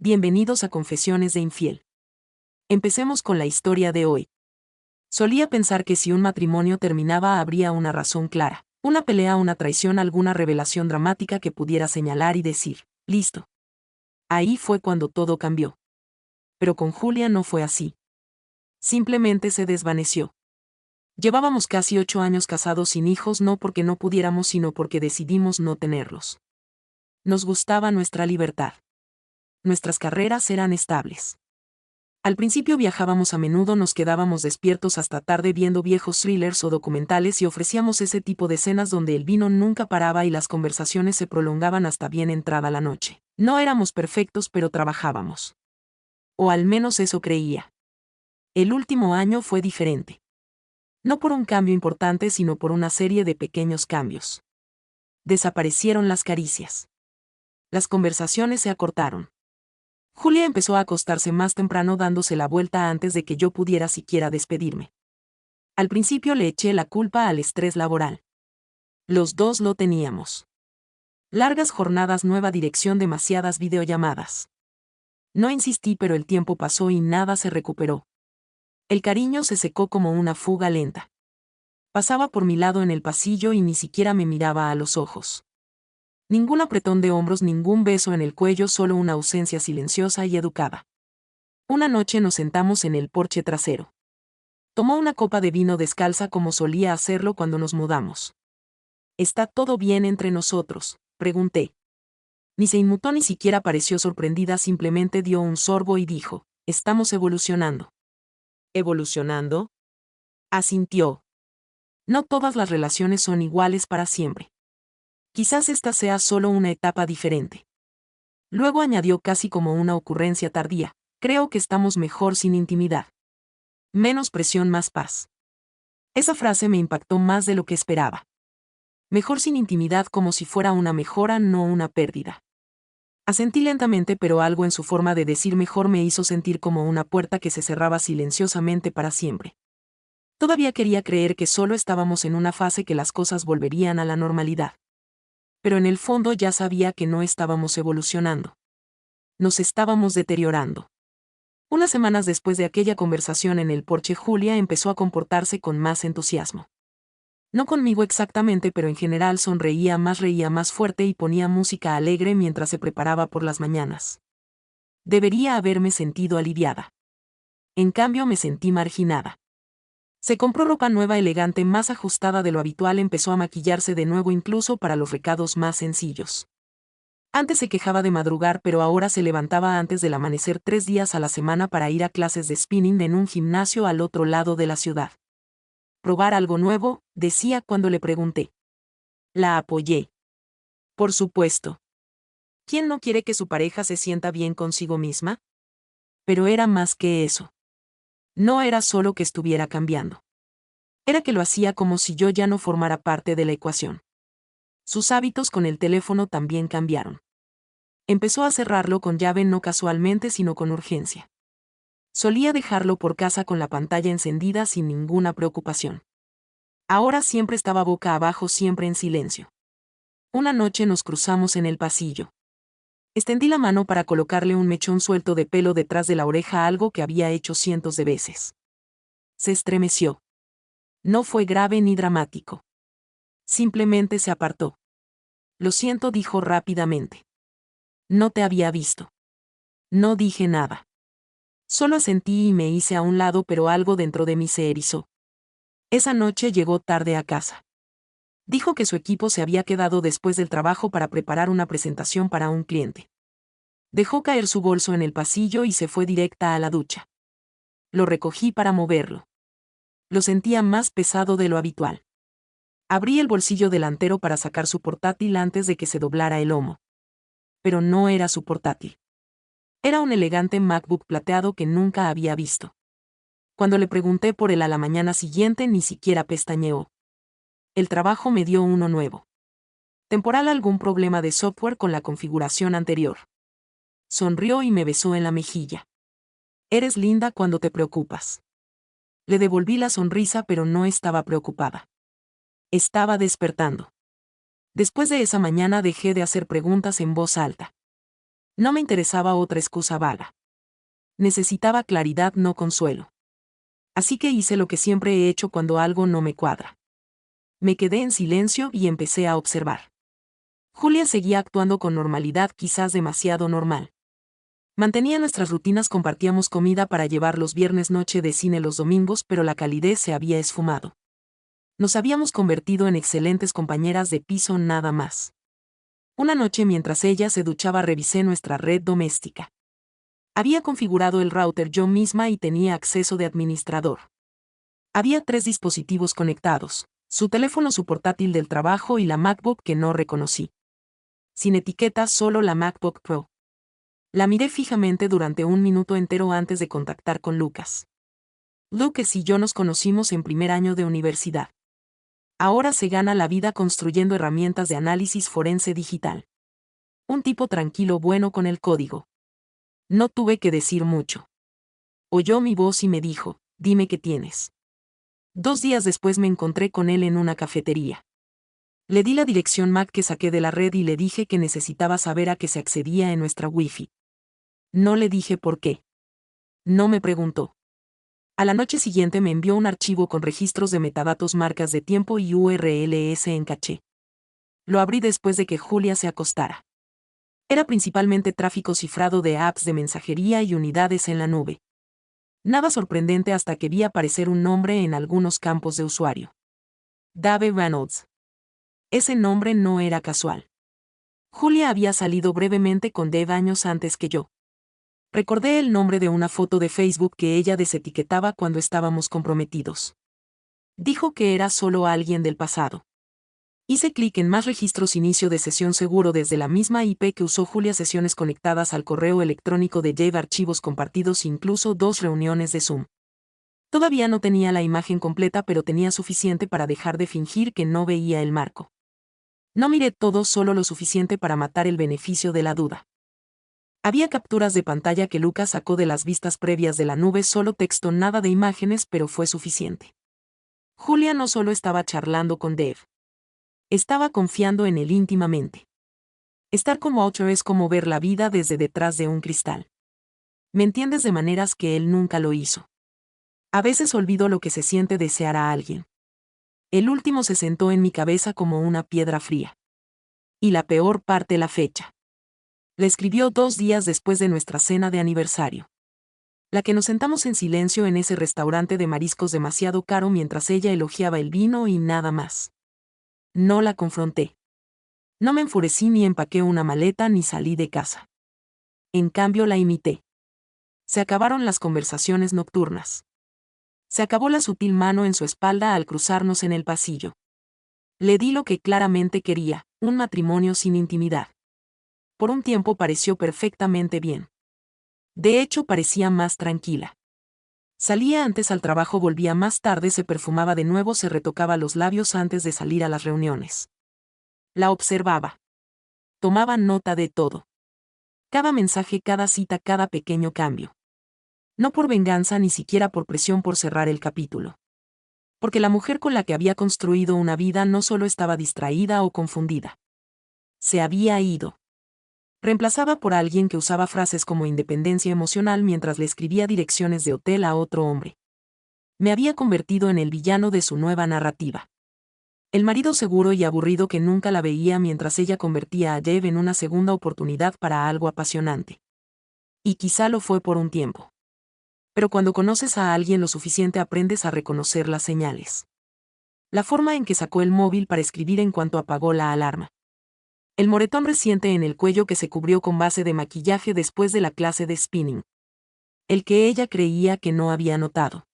Bienvenidos a Confesiones de Infiel. Empecemos con la historia de hoy. Solía pensar que si un matrimonio terminaba habría una razón clara, una pelea, una traición, alguna revelación dramática que pudiera señalar y decir, listo. Ahí fue cuando todo cambió. Pero con Julia no fue así. Simplemente se desvaneció. Llevábamos casi 8 años casados sin hijos, no porque no pudiéramos, sino porque decidimos no tenerlos. Nos gustaba nuestra libertad. Nuestras carreras eran estables. Al principio viajábamos a menudo, nos quedábamos despiertos hasta tarde viendo viejos thrillers o documentales y ofrecíamos ese tipo de cenas donde el vino nunca paraba y las conversaciones se prolongaban hasta bien entrada la noche. No éramos perfectos, pero trabajábamos. O al menos eso creía. El último año fue diferente. No por un cambio importante, sino por una serie de pequeños cambios. Desaparecieron las caricias. Las conversaciones se acortaron. Julia empezó a acostarse más temprano, dándose la vuelta antes de que yo pudiera siquiera despedirme. Al principio le eché la culpa al estrés laboral. Los dos lo teníamos. Largas jornadas, nueva dirección, demasiadas videollamadas. No insistí, pero el tiempo pasó y nada se recuperó. El cariño se secó como una fuga lenta. Pasaba por mi lado en el pasillo y ni siquiera me miraba a los ojos. Ningún apretón de hombros, ningún beso en el cuello, solo una ausencia silenciosa y educada. Una noche nos sentamos en el porche trasero. Tomó una copa de vino descalza como solía hacerlo cuando nos mudamos. ¿Está todo bien entre nosotros?, pregunté. Ni se inmutó ni siquiera pareció sorprendida, simplemente dio un sorbo y dijo, estamos evolucionando. ¿Evolucionando? Asintió. No todas las relaciones son iguales para siempre. Quizás esta sea solo una etapa diferente. Luego añadió casi como una ocurrencia tardía, creo que estamos mejor sin intimidad. Menos presión, más paz. Esa frase me impactó más de lo que esperaba. Mejor sin intimidad, como si fuera una mejora, no una pérdida. Asentí lentamente, pero algo en su forma de decir mejor me hizo sentir como una puerta que se cerraba silenciosamente para siempre. Todavía quería creer que solo estábamos en una fase, que las cosas volverían a la normalidad. Pero en el fondo ya sabía que no estábamos evolucionando. Nos estábamos deteriorando. Unas semanas después de aquella conversación en el porche, Julia empezó a comportarse con más entusiasmo. No conmigo exactamente, pero en general sonreía más fuerte y ponía música alegre mientras se preparaba por las mañanas. Debería haberme sentido aliviada. En cambio me sentí marginada. Se compró ropa nueva, elegante, más ajustada de lo habitual, empezó a maquillarse de nuevo incluso para los recados más sencillos. Antes se quejaba de madrugar, pero ahora se levantaba antes del amanecer 3 días a la semana para ir a clases de spinning en un gimnasio al otro lado de la ciudad. Probar algo nuevo, decía cuando le pregunté. La apoyé. Por supuesto. ¿Quién no quiere que su pareja se sienta bien consigo misma? Pero era más que eso. No era solo que estuviera cambiando. Era que lo hacía como si yo ya no formara parte de la ecuación. Sus hábitos con el teléfono también cambiaron. Empezó a cerrarlo con llave, no casualmente sino con urgencia. Solía dejarlo por casa con la pantalla encendida sin ninguna preocupación. Ahora siempre estaba boca abajo, siempre en silencio. Una noche nos cruzamos en el pasillo. Extendí la mano para colocarle un mechón suelto de pelo detrás de la oreja, algo que había hecho cientos de veces. Se estremeció. No fue grave ni dramático. Simplemente se apartó. Lo siento, dijo rápidamente. No te había visto. No dije nada. Solo asentí y me hice a un lado, pero algo dentro de mí se erizó. Esa noche llegó tarde a casa. Dijo que su equipo se había quedado después del trabajo para preparar una presentación para un cliente. Dejó caer su bolso en el pasillo y se fue directa a la ducha. Lo recogí para moverlo. Lo sentía más pesado de lo habitual. Abrí el bolsillo delantero para sacar su portátil antes de que se doblara el lomo. Pero no era su portátil. Era un elegante MacBook plateado que nunca había visto. Cuando le pregunté por él a la mañana siguiente, ni siquiera pestañeó. El trabajo me dio uno nuevo. Temporal, algún problema de software con la configuración anterior. Sonrió y me besó en la mejilla. Eres linda cuando te preocupas. Le devolví la sonrisa, pero no estaba preocupada. Estaba despertando. Después de esa mañana dejé de hacer preguntas en voz alta. No me interesaba otra excusa vaga. Necesitaba claridad, no consuelo. Así que hice lo que siempre he hecho cuando algo no me cuadra. Me quedé en silencio y empecé a observar. Julia seguía actuando con normalidad, quizás demasiado normal. Mantenía nuestras rutinas, compartíamos comida para llevar los viernes, noche de cine los domingos, pero la calidez se había esfumado. Nos habíamos convertido en excelentes compañeras de piso, nada más. Una noche, mientras ella se duchaba, revisé nuestra red doméstica. Había configurado el router yo misma y tenía acceso de administrador. Había 3 dispositivos conectados: su teléfono, su portátil del trabajo y la MacBook que no reconocí. Sin etiqueta, solo la MacBook Pro. La miré fijamente durante un minuto entero antes de contactar con Lucas. Lucas y yo nos conocimos en primer año de universidad. Ahora se gana la vida construyendo herramientas de análisis forense digital. Un tipo tranquilo, bueno con el código. No tuve que decir mucho. Oyó mi voz y me dijo: dime qué tienes. 2 días después me encontré con él en una cafetería. Le di la dirección MAC que saqué de la red y le dije que necesitaba saber a qué se accedía en nuestra Wi-Fi. No le dije por qué. No me preguntó. A la noche siguiente me envió un archivo con registros de metadatos, marcas de tiempo y URLs en caché. Lo abrí después de que Julia se acostara. Era principalmente tráfico cifrado de apps de mensajería y unidades en la nube. Nada sorprendente hasta que vi aparecer un nombre en algunos campos de usuario. Dave Reynolds. Ese nombre no era casual. Julia había salido brevemente con Dave años antes que yo. Recordé el nombre de una foto de Facebook que ella desetiquetaba cuando estábamos comprometidos. Dijo que era solo alguien del pasado. Hice clic en más registros, inicio de sesión seguro desde la misma IP que usó Julia, sesiones conectadas al correo electrónico de Dave, archivos compartidos, incluso 2 reuniones de Zoom. Todavía no tenía la imagen completa, pero tenía suficiente para dejar de fingir que no veía el marco. No miré todo, solo lo suficiente para matar el beneficio de la duda. Había capturas de pantalla que Lucas sacó de las vistas previas de la nube, solo texto, nada de imágenes, pero fue suficiente. Julia no solo estaba charlando con Dave. Estaba confiando en él íntimamente. Estar como otro es como ver la vida desde detrás de un cristal. ¿Me entiendes? De maneras que él nunca lo hizo. A veces olvido lo que se siente desear a alguien. El último se sentó en mi cabeza como una piedra fría. Y la peor parte, la fecha. Le escribió 2 días después de nuestra cena de aniversario. La que nos sentamos en silencio en ese restaurante de mariscos demasiado caro mientras ella elogiaba el vino y nada más. No la confronté. No me enfurecí, ni empaqué una maleta, ni salí de casa. En cambio, la imité. Se acabaron las conversaciones nocturnas. Se acabó la sutil mano en su espalda al cruzarnos en el pasillo. Le di lo que claramente quería: un matrimonio sin intimidad. Por un tiempo pareció perfectamente bien. De hecho, parecía más tranquila. Salía antes al trabajo, volvía más tarde, se perfumaba de nuevo, se retocaba los labios antes de salir a las reuniones. La observaba. Tomaba nota de todo. Cada mensaje, cada cita, cada pequeño cambio. No por venganza, ni siquiera por presión por cerrar el capítulo. Porque la mujer con la que había construido una vida no solo estaba distraída o confundida. Se había ido. Reemplazaba por alguien que usaba frases como independencia emocional mientras le escribía direcciones de hotel a otro hombre. Me había convertido en el villano de su nueva narrativa. El marido seguro y aburrido que nunca la veía mientras ella convertía a Dave en una segunda oportunidad para algo apasionante. Y quizá lo fue por un tiempo. Pero cuando conoces a alguien lo suficiente aprendes a reconocer las señales. La forma en que sacó el móvil para escribir en cuanto apagó la alarma. El moretón reciente en el cuello que se cubrió con base de maquillaje después de la clase de spinning. El que ella creía que no había notado.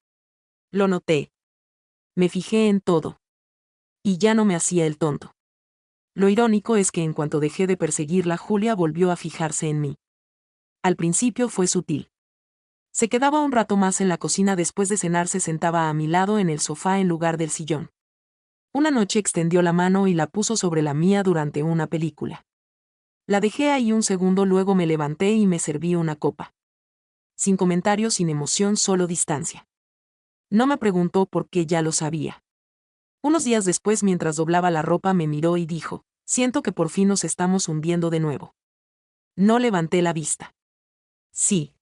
Lo noté. Me fijé en todo. Y ya no me hacía el tonto. Lo irónico es que en cuanto dejé de perseguirla, Julia volvió a fijarse en mí. Al principio fue sutil. Se quedaba un rato más en la cocina, después de cenar se sentaba a mi lado en el sofá en lugar del sillón. Una noche extendió la mano y la puso sobre la mía durante una película. La dejé ahí un segundo, luego me levanté y me serví una copa. Sin comentarios, sin emoción, solo distancia. No me preguntó por qué, ya lo sabía. Unos días después, mientras doblaba la ropa, me miró y dijo: siento que por fin nos estamos hundiendo de nuevo. No levanté la vista. Sí.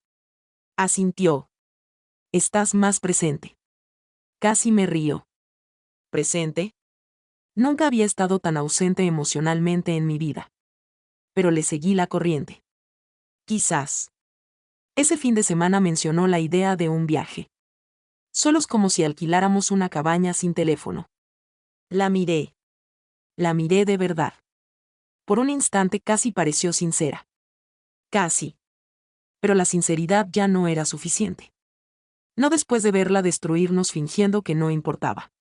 Asintió. Estás más presente. Casi me río. ¿Presente? Nunca había estado tan ausente emocionalmente en mi vida. Pero le seguí la corriente. Quizás. Ese fin de semana mencionó la idea de un viaje. Solos, como si alquiláramos una cabaña sin teléfono. La miré. La miré de verdad. Por un instante casi pareció sincera. Casi. Pero la sinceridad ya no era suficiente. No después de verla destruirnos fingiendo que no importaba.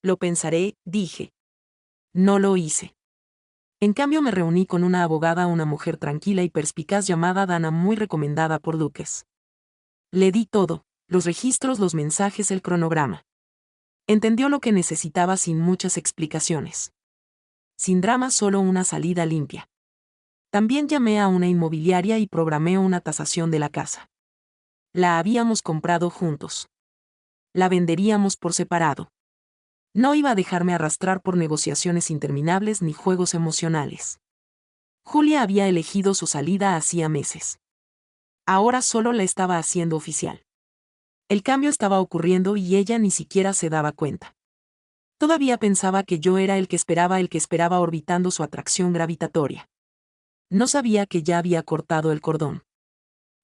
Lo pensaré, dije. No lo hice. En cambio me reuní con una abogada, una mujer tranquila y perspicaz llamada Dana, muy recomendada por Duques. Le di todo, los registros, los mensajes, el cronograma. Entendió lo que necesitaba sin muchas explicaciones. Sin drama, solo una salida limpia. También llamé a una inmobiliaria y programé una tasación de la casa. La habíamos comprado juntos. La venderíamos por separado. No iba a dejarme arrastrar por negociaciones interminables ni juegos emocionales. Julia había elegido su salida hacía meses. Ahora solo la estaba haciendo oficial. El cambio estaba ocurriendo y ella ni siquiera se daba cuenta. Todavía pensaba que yo era el que esperaba orbitando su atracción gravitatoria. No sabía que ya había cortado el cordón.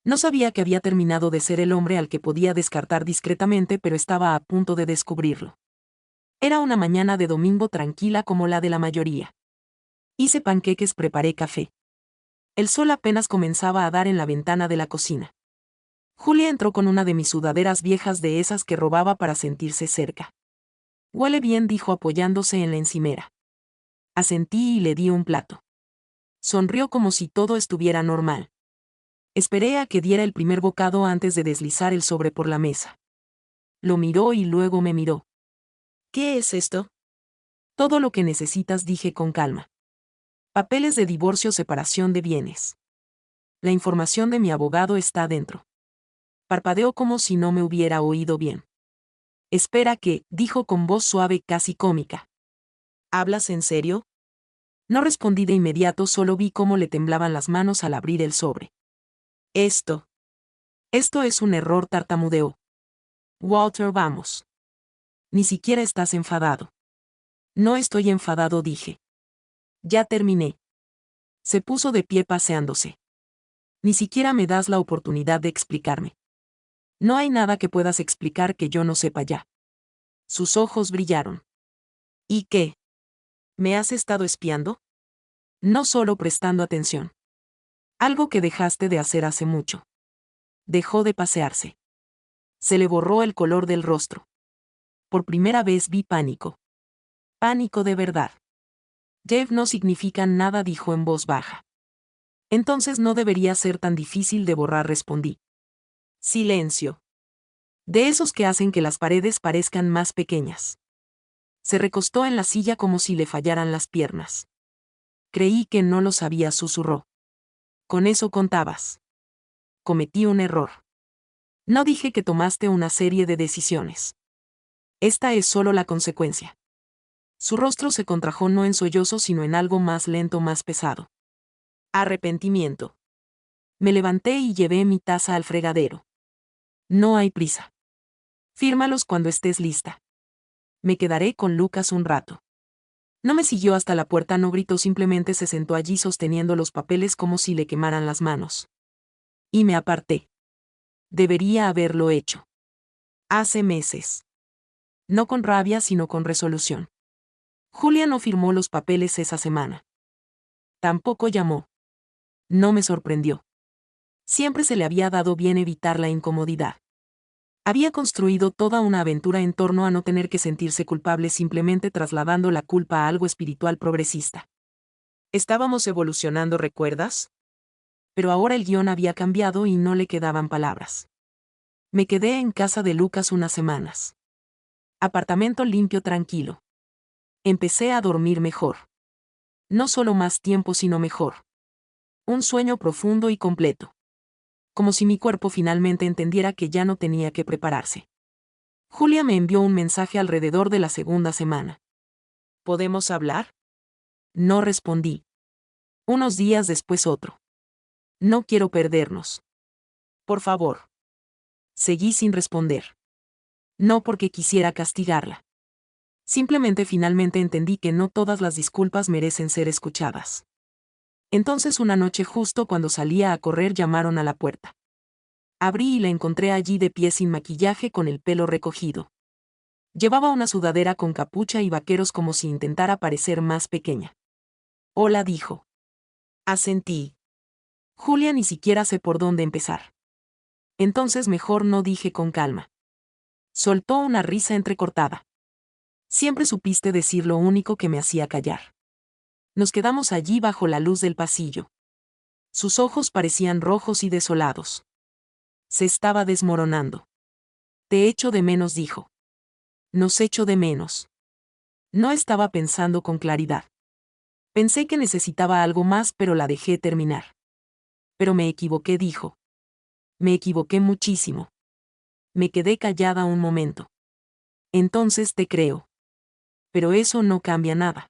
No sabía que había terminado de ser el hombre al que podía descartar discretamente, pero estaba a punto de descubrirlo. Era una mañana de domingo tranquila como la de la mayoría. Hice panqueques, preparé café. El sol apenas comenzaba a dar en la ventana de la cocina. Julia entró con una de mis sudaderas viejas, de esas que robaba para sentirse cerca. Huele bien, dijo apoyándose en la encimera. Asentí y le di un plato. Sonrió como si todo estuviera normal. Esperé a que diera el primer bocado antes de deslizar el sobre por la mesa. Lo miró y luego me miró. ¿Qué es esto? Todo lo que necesitas, dije con calma. Papeles de divorcio, separación de bienes. La información de mi abogado está dentro. Parpadeó como si no me hubiera oído bien. Espera, ¿qué?, dijo con voz suave, casi cómica. ¿Hablas en serio? No respondí de inmediato, solo vi cómo le temblaban las manos al abrir el sobre. Esto es un error, tartamudeó. Walter, vamos. Ni siquiera estás enfadado. No estoy enfadado, dije. Ya terminé. Se puso de pie paseándose. Ni siquiera me das la oportunidad de explicarme. No hay nada que puedas explicar que yo no sepa ya. Sus ojos brillaron. ¿Y qué? ¿Me has estado espiando? No, solo prestando atención. Algo que dejaste de hacer hace mucho. Dejó de pasearse. Se le borró el color del rostro. Por primera vez vi pánico. Pánico de verdad. Jeff no significa nada, dijo en voz baja. Entonces no debería ser tan difícil de borrar, respondí. Silencio. De esos que hacen que las paredes parezcan más pequeñas. Se recostó en la silla como si le fallaran las piernas. Creí que no lo sabía, susurró. Con eso contabas. Cometí un error. No dije que tomaste una serie de decisiones. Esta es solo la consecuencia. Su rostro se contrajo, no en sollozo sino en algo más lento, más pesado. Arrepentimiento. Me levanté y llevé mi taza al fregadero. No hay prisa. Fírmalos cuando estés lista. Me quedaré con Lucas un rato. No me siguió hasta la puerta, no gritó, simplemente se sentó allí sosteniendo los papeles como si le quemaran las manos. Y me aparté. Debería haberlo hecho. Hace meses. No con rabia, sino con resolución. Julia no firmó los papeles esa semana. Tampoco llamó. No me sorprendió. Siempre se le había dado bien evitar la incomodidad. Había construido toda una aventura en torno a no tener que sentirse culpable, simplemente trasladando la culpa a algo espiritual progresista. Estábamos evolucionando, ¿recuerdas? Pero ahora el guión había cambiado y no le quedaban palabras. Me quedé en casa de Lucas unas semanas. Apartamento limpio, tranquilo. Empecé a dormir mejor. No solo más tiempo, sino mejor. Un sueño profundo y completo. Como si mi cuerpo finalmente entendiera que ya no tenía que prepararse. Julia me envió un mensaje alrededor de la segunda semana. ¿Podemos hablar? No respondí. Unos días después otro. No quiero perdernos. Por favor. Seguí sin responder. No porque quisiera castigarla. Simplemente finalmente entendí que no todas las disculpas merecen ser escuchadas. Entonces una noche justo cuando salía a correr llamaron a la puerta. Abrí y la encontré allí de pie sin maquillaje con el pelo recogido. Llevaba una sudadera con capucha y vaqueros como si intentara parecer más pequeña. Hola, dijo. Asentí. Julia, ni siquiera sé por dónde empezar. Entonces mejor no, dije con calma. Soltó una risa entrecortada. Siempre supiste decir lo único que me hacía callar. Nos quedamos allí bajo la luz del pasillo. Sus ojos parecían rojos y desolados. Se estaba desmoronando. Te echo de menos, dijo. Nos echo de menos. No estaba pensando con claridad. Pensé que necesitaba algo más, pero la dejé terminar. Pero me equivoqué, dijo. Me equivoqué muchísimo. Me quedé callada un momento. Entonces te creo. Pero eso no cambia nada.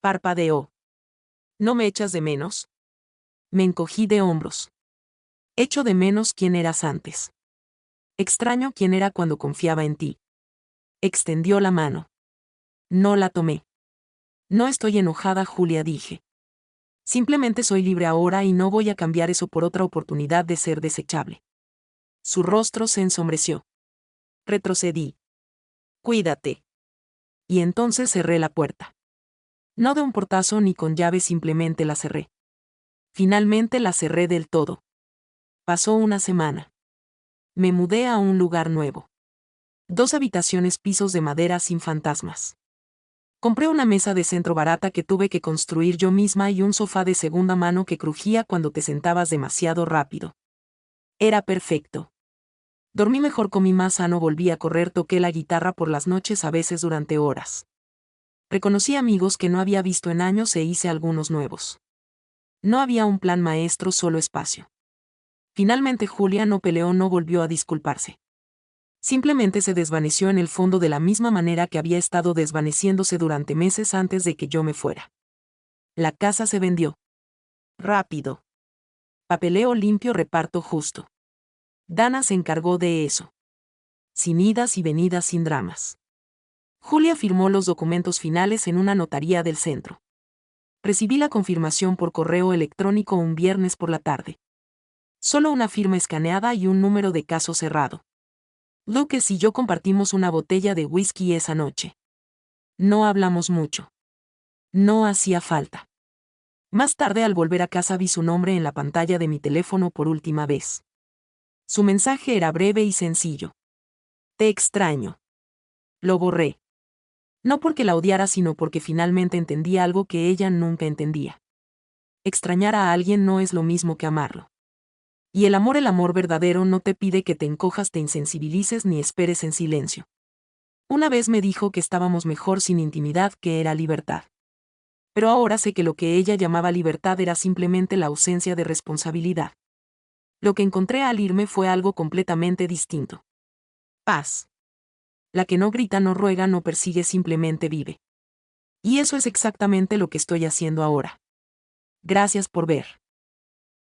Parpadeó. ¿No me echas de menos? Me encogí de hombros. Echo de menos quién eras antes. Extraño quién era cuando confiaba en ti. Extendió la mano. No la tomé. No estoy enojada, Julia, dije. Simplemente soy libre ahora y no voy a cambiar eso por otra oportunidad de ser desechable. Su rostro se ensombreció. Retrocedí. Cuídate. Y entonces cerré la puerta. No de un portazo ni con llave, simplemente la cerré. Finalmente la cerré del todo. Pasó una semana. Me mudé a un lugar nuevo. 2 habitaciones, pisos de madera sin fantasmas. Compré una mesa de centro barata que tuve que construir yo misma y un sofá de segunda mano que crujía cuando te sentabas demasiado rápido. Era perfecto. Dormí mejor, comí más sano, volví a correr, toqué la guitarra por las noches, a veces durante horas. Reconocí amigos que no había visto en años e hice algunos nuevos. No había un plan maestro, solo espacio. Finalmente Julia no peleó, no volvió a disculparse. Simplemente se desvaneció en el fondo de la misma manera que había estado desvaneciéndose durante meses antes de que yo me fuera. La casa se vendió. Rápido. Papeleo limpio, reparto justo. Dana se encargó de eso. Sin idas y venidas, sin dramas. Julia firmó los documentos finales en una notaría del centro. Recibí la confirmación por correo electrónico un viernes por la tarde. Solo una firma escaneada y un número de caso cerrado. Lucas y yo compartimos una botella de whisky esa noche. No hablamos mucho. No hacía falta. Más tarde, al volver a casa, vi su nombre en la pantalla de mi teléfono por última vez. Su mensaje era breve y sencillo. Te extraño. Lo borré. No porque la odiara, sino porque finalmente entendí algo que ella nunca entendía. Extrañar a alguien no es lo mismo que amarlo. Y el amor verdadero no te pide que te encojas, te insensibilices ni esperes en silencio. Una vez me dijo que estábamos mejor sin intimidad, que era libertad. Pero ahora sé que lo que ella llamaba libertad era simplemente la ausencia de responsabilidad. Lo que encontré al irme fue algo completamente distinto. Paz. La que no grita, no ruega, no persigue, simplemente vive. Y eso es exactamente lo que estoy haciendo ahora. Gracias por ver.